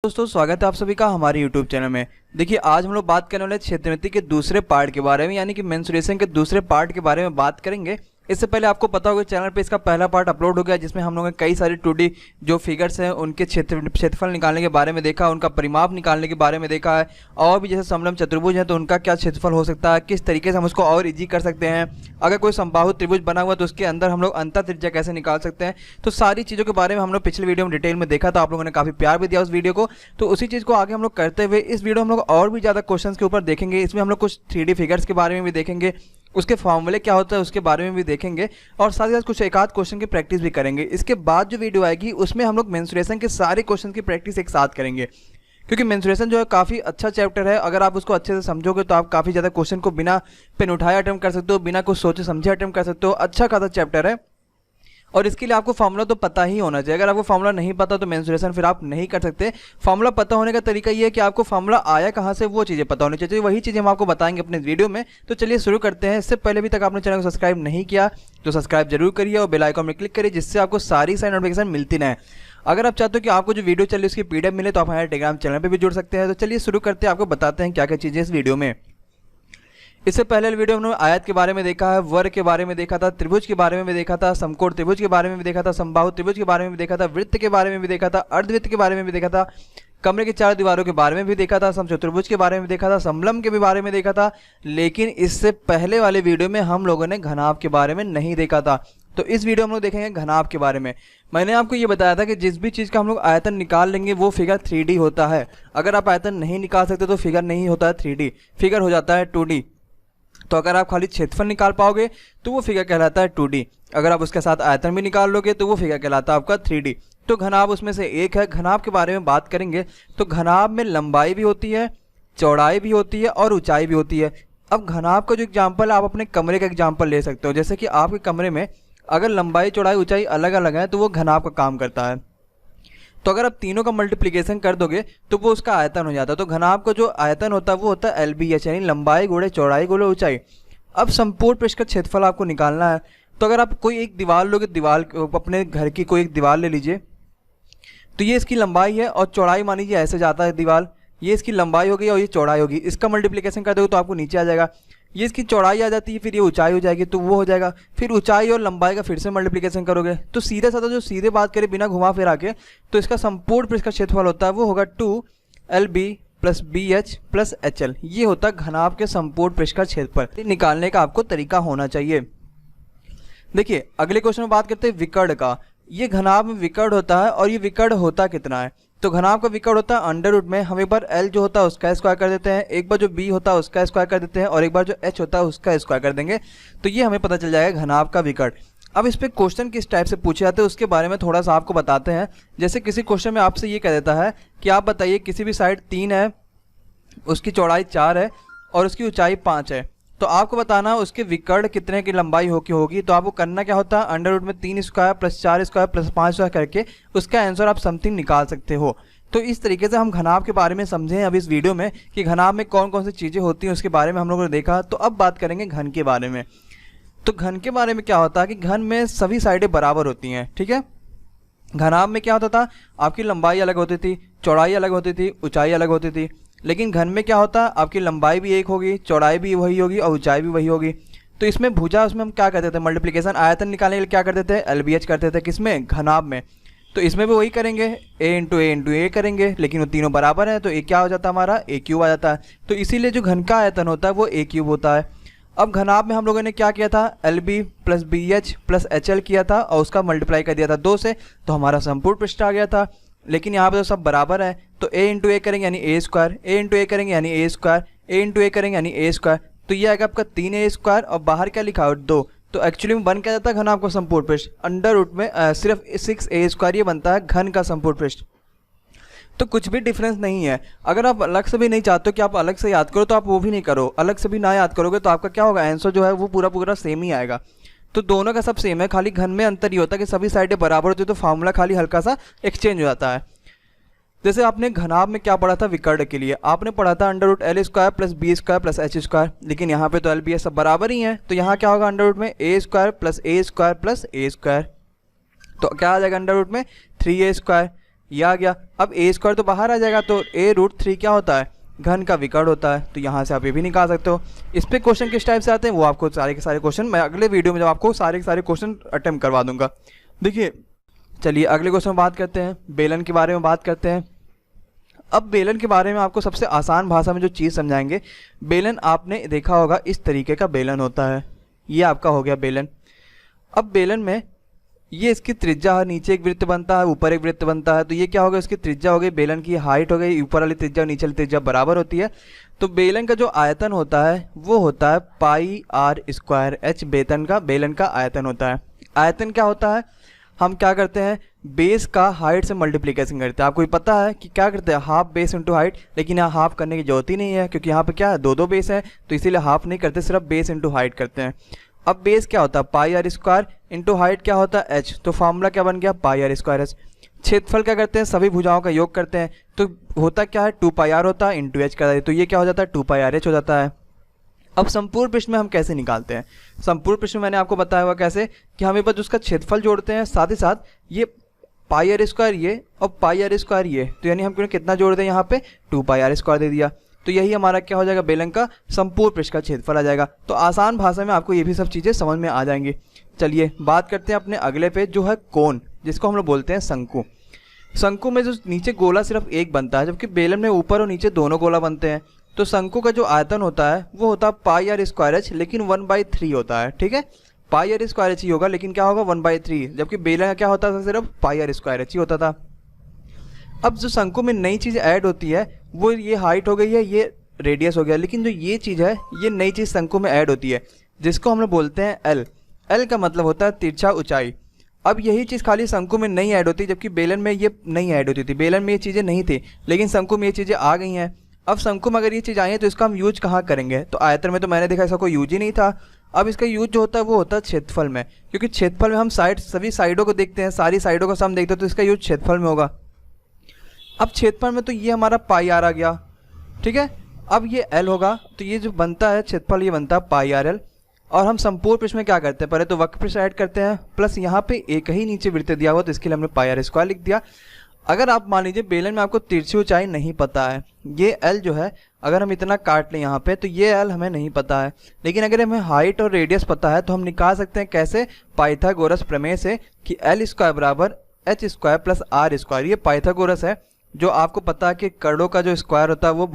दोस्तों स्वागत है आप सभी का हमारे YouTube चैनल में। देखिए आज हम लोग बात करने वाले क्षेत्रमिति के दूसरे पार्ट के बारे में, यानी कि मेंसुरेशन के दूसरे पार्ट के बारे में बात करेंगे। इससे पहले आपको पता होगा चैनल पे इसका पहला पार्ट अपलोड हो गया, जिसमें हम लोगों ने कई सारे 2D जो फिगर्स हैं उनके क्षेत्रफल निकालने के बारे में देखा, उनका परिमाप निकालने के बारे में देखा है, और भी जैसे समलंब चतुर्भुज है तो उनका क्या क्षेत्रफल हो सकता है, किस तरीके से हम उसको और ईजी कर सकते हैं। अगर कोई समबाहु त्रिभुज बना हुआ तो उसके अंदर हम लोग अंतर त्रिज्या कैसे निकाल सकते हैं। तो सारी चीज़ों के बारे में हम लोग पिछले वीडियो में डिटेल में देखा था, आप लोगों ने काफ़ी प्यार भी दिया उस वीडियो को। तो उसी चीज़ को आगे हम लोग करते हुए इस वीडियो में हम लोग और भी ज़्यादा क्वेश्चन के ऊपर देखेंगे। इसमें हम लोग कुछ 3D फिगर्स के बारे में भी देखेंगे, उसके फॉर्मूले क्या होता है उसके बारे में भी देखेंगे, और साथ ही साथ कुछ एक आध क्वेश्चन की प्रैक्टिस भी करेंगे। इसके बाद जो वीडियो आएगी उसमें हम लोग मेंसुरेशन के सारे क्वेश्चन की प्रैक्टिस एक साथ करेंगे, क्योंकि मेंसुरेशन जो है काफ़ी अच्छा चैप्टर है। अगर आप उसको अच्छे से समझोगे तो आप काफ़ी ज़्यादा क्वेश्चन को बिना पेन उठाए अटेम्प्ट कर सकते हो, बिना कुछ सोचे समझे अटेम्प्ट कर सकते हो। अच्छा खासा चैप्टर है, और इसके लिए आपको फार्मूला तो पता ही होना चाहिए। अगर आपको फार्मूला नहीं पता तो मेंसुरेशन फिर आप नहीं कर सकते। फार्मूला पता होने का तरीका ये है कि आपको फार्मूला आया कहाँ से, वो चीज़ें पता होनी चाहिए। वही चीज़ें हम आपको बताएंगे अपने वीडियो में। तो चलिए शुरू करते हैं। इससे पहले भी तक आपने चैनल को सब्सक्राइब नहीं किया तो सब्सक्राइब जरूर करिए और बेल आइकन में क्लिक करिए, जिससे आपको सारी सारी नोटिफिकेशन मिलती रहे। अगर आप चाहते हो कि आपको जो वीडियो चल रही है उसकी PDF मिले तो आप हमारे टेलीग्राम चैनल पर भी जुड़ सकते हैं। तो चलिए शुरू करते हैं, आपको बताते हैं क्या क्या चीज़ें इस वीडियो में। इससे पहले वीडियो में हमने आयत के बारे में देखा है, वर्ग के बारे में देखा था, त्रिभुज के बारे में भी देखा था, समकोण त्रिभुज के बारे में भी देखा था, समबाहु त्रिभुज के बारे में भी देखा था, वृत्त के बारे में भी देखा था, अर्धवृत्त के बारे में भी देखा था, कमरे की 4 दीवारों के बारे में भी देखा था, समचतुर्भुज के बारे में भी देखा था, समलंब के भी बारे में देखा था। लेकिन इससे पहले वाले वीडियो में हम लोगों ने घनाभ के बारे में नहीं देखा था। तो इस वीडियो में हम लोग देखेंगे घनाभ के बारे में। मैंने आपको ये बताया था कि जिस भी चीज़ का हम लोग आयतन निकाल लेंगे वो फिगर 3D होता है। अगर आप आयतन नहीं निकाल सकते तो फिगर नहीं होता है 3D, फिगर हो जाता है 2D। तो अगर आप खाली क्षेत्रफल निकाल पाओगे तो वो फिगर कहलाता है 2D। अगर आप उसके साथ आयतन भी निकाल लोगे तो वो फिगर कहलाता है आपका 3D। तो घनाभ उसमें से एक है। घनाभ के बारे में बात करेंगे तो घनाभ में लंबाई भी होती है, चौड़ाई भी होती है और ऊंचाई भी होती है। अब घनाभ का जो एग्जाम्पल आप अपने कमरे का एग्जाम्पल ले सकते हो। जैसे कि आपके कमरे में अगर लंबाई चौड़ाई ऊंचाई अलग अलग है तो वो घनाभ का काम करता है। तो अगर आप तीनों का मल्टीप्लिकेशन कर दोगे तो वो उसका आयतन हो जाता है। तो घनाभ का जो आयतन होता है वो होता है LBH, यानी लंबाई गुणे चौड़ाई गुणे ऊंचाई। अब संपूर्ण पृष्ठ का क्षेत्रफल आपको निकालना है। तो अगर आप कोई एक दीवार लोगे, दीवार अपने घर की कोई एक दीवार ले लीजिए, तो ये इसकी लंबाई है और चौड़ाई मान लीजिए ऐसे जाता है दीवार, ये इसकी लंबाई होगी और ये चौड़ाई होगी। इसका मल्टीप्लिकेशन कर दोगे तो आपको नीचे आ जाएगा। ये इसकी चौड़ाई आ जाती है, फिर ये ऊंचाई हो जाएगी तो वो हो जाएगा। फिर ऊंचाई और लंबाई का फिर से मल्टीप्लिकेशन करोगे तो सीधे साधा जो सीधे बात करें बिना घुमा फिरा के, तो इसका संपूर्ण पृष्ठ का क्षेत्रफल होता है वो होगा 2LB + BH + HL। ये होता है घनाभ के संपूर्ण पृष्ठ का क्षेत्रफल। निकालने का आपको तरीका होना चाहिए। देखिए अगले क्वेश्चन में बात करते हैं विकर्ण का। ये घनाभ में विकर्ण होता है, और ये विकर्ण होता कितना है। तो घनाभ का विकर्ण होता है अंडर रूट में। हम एक बार L जो होता है उसका स्क्वायर कर देते हैं, एक बार जो B होता है उसका स्क्वायर कर देते हैं, और एक बार जो H होता है उसका स्क्वायर कर देंगे। तो ये हमें पता चल जाएगा घनाभ का विकर्ण। अब इस पर क्वेश्चन किस टाइप से पूछे जाते हैं उसके बारे में थोड़ा सा आपको बताते हैं। जैसे किसी क्वेश्चन में आपसे ये कह देता है कि आप बताइए किसी भी साइड 3 है, उसकी चौड़ाई 4 है और उसकी ऊंचाई 5 है, तो आपको बताना उसके विकर्ण कितने की लंबाई होगी। तो आपको करना क्या होता है, अंडर रूट में 3 स्क्वायर + 4 स्क्वायर + 5 स्क्वायर करके उसका आंसर आप समथिंग निकाल सकते हो। तो इस तरीके से हम घनाभ के बारे में समझें अब इस वीडियो में कि घनाभ में कौन कौन सी चीज़ें होती हैं उसके बारे में हम लोगों ने देखा। तो अब बात करेंगे घन के बारे में। तो घन के बारे में क्या होता है कि घन में सभी साइडें बराबर होती हैं, ठीक है। घनाभ में क्या होता था, आपकी लंबाई अलग होती थी, चौड़ाई अलग होती थी, ऊंचाई अलग होती थी। लेकिन घन में क्या होता है, आपकी लंबाई भी एक होगी, चौड़ाई भी वही होगी और ऊंचाई भी वही होगी। तो इसमें भुजा, उसमें हम क्या करते थे, मल्टीप्लिकेशन आयतन निकालने के लिए क्या करते थे, LBH करते थे। किसमें, घनाभ में। तो इसमें भी वही करेंगे, A × A करेंगे, लेकिन वो तीनों बराबर हैं तो A क्या हो जाता है हमारा, A³ आ जाता है। तो इसीलिए जो घन का आयतन होता है वो A³ होता है। अब घनाभ में हम लोगों ने क्या किया था, LB + BH + HL किया था और उसका मल्टीप्लाई कर दिया था 2 से, तो हमारा संपूर्ण पृष्ठ आ गया था। लेकिन यहाँ पे तो सब बराबर है, तो A × A करेंगे यानी A स्क्वायर, A × A करेंगे यानी A स्क्वायर, A × A करेंगे यानी A स्क्वायर। तो ये आएगा आपका 3A स्क्वायर और बाहर क्या लिखा है 2। तो एक्चुअली में बन क्या जाता है घनाभ का संपूर्ण पृष्ठ, अंडर रूट में सिर्फ 6A स्क्वायर ये बनता है घन का संपूर्ण पृष्ठ। तो कुछ भी डिफरेंस नहीं है। अगर आप अलग से भी नहीं चाहते हो कि आप अलग से याद करो तो आप वो भी नहीं करो, अलग से भी ना याद करोगे तो आपका क्या होगा, आंसर जो है वो पूरा सेम ही आएगा। तो दोनों का सब सेम है, खाली घन में अंतर ही होता है कि सभी साइडें बराबर होती है, तो फार्मूला खाली हल्का सा एक्सचेंज हो जाता है। जैसे आपने घनाभ में क्या पढ़ा था विकर्ण के लिए, आपने पढ़ा था under root L² + B² + H², लेकिन यहाँ पे तो LBH सब बराबर ही हैं। तो यहाँ क्या होगा, अंडर रूट में A² + A² + A²। तो क्या आ जाएगा अंडर रूट में 3A²। ये आ गया। अब ए स्क्वायर तो बाहर आ जाएगा, तो a√3 क्या होता है, घन का विकर्ण होता है। तो यहाँ से आप ये भी निकाल सकते हो। इस पे क्वेश्चन किस टाइप से आते हैं वो आपको सारे के सारे क्वेश्चन मैं अगले वीडियो में जब आपको सारे के सारे क्वेश्चन अटेम्प्ट करवा दूंगा। देखिए चलिए अगले क्वेश्चन में बात करते हैं, बेलन के बारे में बात करते हैं। अब बेलन के बारे में आपको सबसे आसान भाषा में जो चीज़ समझाएंगे, बेलन आपने देखा होगा इस तरीके का बेलन होता है। ये आपका हो गया बेलन। अब बेलन में ये इसकी त्रिज्या है, नीचे एक वृत्त बनता है, ऊपर एक वृत्त बनता है। तो ये क्या होगा, इसकी त्रिज्या हो गई, बेलन की हाइट हो गई, ऊपर वाली त्रिज्या नीचे वाली त्रिज्या बराबर होती है। तो बेलन का जो आयतन होता है वो होता है πr²h। बेलन का आयतन होता है। आयतन क्या होता है, हम क्या करते हैं, बेस का हाइट से मल्टीप्लिकेशन करते हैं। आपको पता है कि क्या करते हैं, हाफ बेस इंटू हाइट, लेकिन यहाँ हाफ करने की जरूरत ही नहीं है क्योंकि यहाँ पे क्या है, दो बेस है, तो इसीलिए हाफ नहीं करते, सिर्फ बेस इंटू हाइट करते हैं। अब बेस क्या होता है, πr² इंटू हाइट क्या होता है, h। तो फॉर्मूला क्या बन गया, πr²h। क्षेत्रफल क्या करते हैं, सभी भुजाओं का योग करते हैं, तो होता क्या है, 2πr होता है इंटू h करता है, तो ये क्या हो जाता है, 2πrh हो जाता है। अब संपूर्ण पृष्ठ में हम कैसे निकालते हैं, संपूर्ण पृष्ठ में मैंने आपको बताया हुआ कैसे कि हम एक बार उसका क्षेत्रफल जोड़ते हैं, साथ ही साथ ये πr² ये और πr² ये, तो यानी हम कितना जोड़ दें, यहाँ पे 2πr² दे दिया। तो यही हमारा क्या हो जाएगा, बेलन का संपूर्ण पृष्ठ का क्षेत्रफल आ जाएगा। तो आसान भाषा में आपको ये भी सब चीज़ें समझ में आ जाएंगी। चलिए बात करते हैं अपने अगले पे, जो है कोण, जिसको हम लोग बोलते हैं शंकु। शंकु में जो नीचे गोला सिर्फ एक बनता है, जबकि बेलन में ऊपर और नीचे दोनों गोला बनते हैं। तो शंकु का जो आयतन होता है वो होता है πr²h, लेकिन 1/3 होता है। ठीक है, πr² ही होगा, लेकिन क्या होगा, 1/3, जबकि बेलन का क्या होता था, सिर्फ πr² ही होता था। अब जो शंकु में नई चीज़ ऐड होती है वो ये हाइट हो गई है, ये रेडियस हो गया, लेकिन जो ये चीज़ है ये नई चीज़ शंकु में ऐड होती है, जिसको हम लोग बोलते हैं एल। एल का मतलब होता है तिरछा ऊंचाई। अब यही चीज़ खाली शंकु में नहीं ऐड होती, जबकि बेलन में ये नहीं ऐड होती थी। बेलन में ये चीज़ें नहीं थी, लेकिन शंकु में ये चीज़ें आ गई हैं। अब शंकु में अगर ये चीज़ आई है तो इसका हम यूज कहाँ करेंगे, तो आयतन में तो मैंने देखा इसका कोई यूज ही नहीं था। अब इसका यूज जो होता है वो होता है क्षेत्रफल में, क्योंकि क्षेत्रफल में हम सभी साइडों को देखते हैं, सारी साइडों का सम देखते हैं, तो इसका यूज क्षेत्रफल में होगा। अब क्षेत्रफल में तो ये हमारा πr आ गया, ठीक है। अब ये l होगा, तो ये जो बनता है क्षेत्रफल ये बनता है πrl। और हम संपूर्ण पृष्ठ में क्या करते हैं, पहले तो वक्र पृष्ठ ऐड करते हैं, प्लस यहाँ पे एक ही नीचे वृत्त दिया हुआ, तो इसके लिए हमने πr² लिख दिया। अगर आप मान लीजिए बेलन में आपको तिरछी ऊंचाई नहीं पता है, ये l जो है अगर हम इतना काट लें यहाँ पे, तो ये l हमें नहीं पता है, लेकिन अगर हमें हाइट और रेडियस पता है तो हम निकाल सकते हैं कैसे, पाइथागोरस प्रमेय से, कि l² बराबर h² प्लस r²। ये पाइथागोरस है, जो आपको पता है कि कर्णों का जो स्क्वायर होता है वो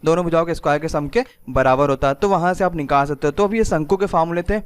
दोनों भुजाओं के स्क्वायर के सम के बराबर होता है, तो वहां से आप निकाल सकते हो। तो अभी ये शंकु के फार्मूले थे।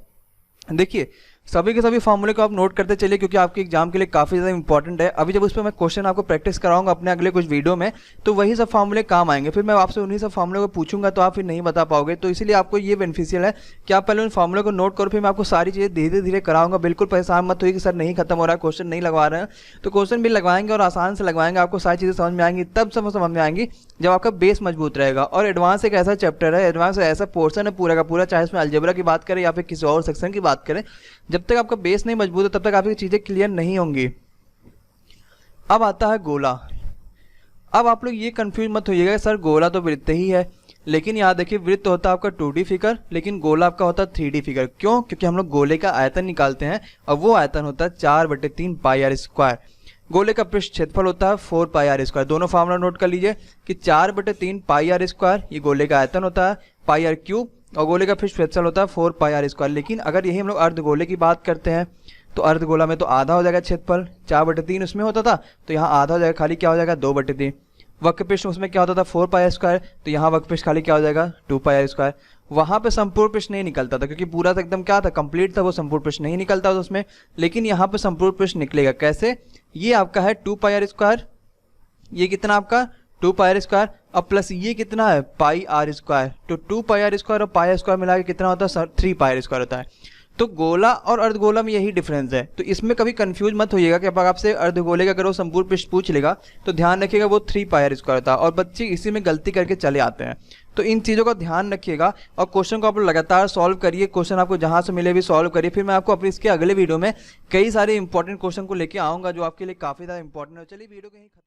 देखिए सभी के सभी फार्मूले को आप नोट करते चलिए, क्योंकि आपके एग्जाम के लिए काफ़ी ज़्यादा इंपॉर्टेंट है। अभी जब उस पर मैं क्वेश्चन आपको प्रैक्टिस कराऊंगा अपने अगले कुछ वीडियो में, तो वही सब फार्मूले काम आएंगे। फिर मैं आपसे उन्हीं सब फार्मूले को पूछूंगा तो आप फिर नहीं बता पाओगे। तो इसीलिए आपको ये बेनिफिशियल है कि आप पहले उन फार्मूले को नोट करो, फिर मैं आपको सारी चीज़ें धीरे धीरे कराऊंगा। बिल्कुल परेशान मत होइए कि सर नहीं खत्म हो रहा है, क्वेश्चन नहीं लगवा रहे हैं, तो क्वेश्चन भी लगवाएंगे और आसान से लगवाएंगे। आपको सारी चीज़ें समझ में आएंगी, तब समझ में आएंगी जब आपका बेस मजबूत रहेगा। और एडवांस एक ऐसा चैप्टर है, एडवांस ऐसा पोर्सन है पूरा का पूरा, चाहे इसमें अलजेब्रा की बात करें या फिर किसी और सेक्शन की बात करें, जब तक आपका बेस नहीं मजबूत है तब तक आपकी चीजें क्लियर नहीं होंगी। अब आता है गोला। अब आप लोग ये कंफ्यूज मत होइएगा, सर गोला तो वृत्त ही है, लेकिन यहाँ देखिए वृत्त होता है आपका 2D फिगर, लेकिन गोला आपका होता है 3D फिगर। क्यों? क्योंकि हम लोग गोले का आयतन निकालते हैं और वो आयतन होता है 4/3 πr²। गोले का पृष्ठ क्षेत्रफल होता है 4 πr²। दोनों फार्मूला नोट कर लीजिए कि 4/3 πr² ये गोले का आयतन होता है, πr³ और गोले का पृष्ठ क्षेत्रफल होता है 4 πr²। लेकिन अगर यही हम लोग अर्धगोले की बात करते हैं तो अर्धगोला में तो आधा हो जाएगा क्षेत्रफल, 4/3 उसमें होता था, तो यहाँ आधा हो जाएगा, खाली क्या हो जाएगा 2/3। वक्र पृष्ठ उसमें क्या होता था 4 πr², तो यहाँ वक्र पृष्ठ खाली क्या हो जाएगा 2 πr²। वहाँ पे संपूर्ण पृष्ठ नहीं निकलता था, क्योंकि पूरा तो एकदम क्या था, कंप्लीट था, वो संपूर्ण पृष्ठ नहीं निकलता था उसमें। लेकिन यहाँ पे संपूर्ण पृष्ठ निकलेगा कैसे, ये आपका है 2 πr², ये कितना आपका 2 πr², अब प्लस ये कितना है πr², तो 2 πr² और πr² मिला के कितना होता है 3 πr² होता है। तो गोला और अर्धगोला में यही डिफरेंस है, तो इसमें कभी कंफ्यूज मत होइएगा कि अब आपसे अर्धगोले का अगर वो संपूर्ण पृष्ठ पूछ लेगा तो ध्यान रखिएगा वो 3 πr² होता है, और बच्चे इसी में गलती करके चले आते हैं। तो इन चीज़ों का ध्यान रखिएगा और क्वेश्चन को आप लगातार सॉल्व करिए, क्वेश्चन आपको जहाँ से मिले भी सॉल्व करिए। फिर मैं आपको अपने इसके अगले वीडियो में कई सारे इंपॉर्टेंट क्वेश्चन को लेके आऊँगा जो आपके लिए काफ़ी ज़्यादा इंपॉर्टेंट है। चलिए वीडियो कहीं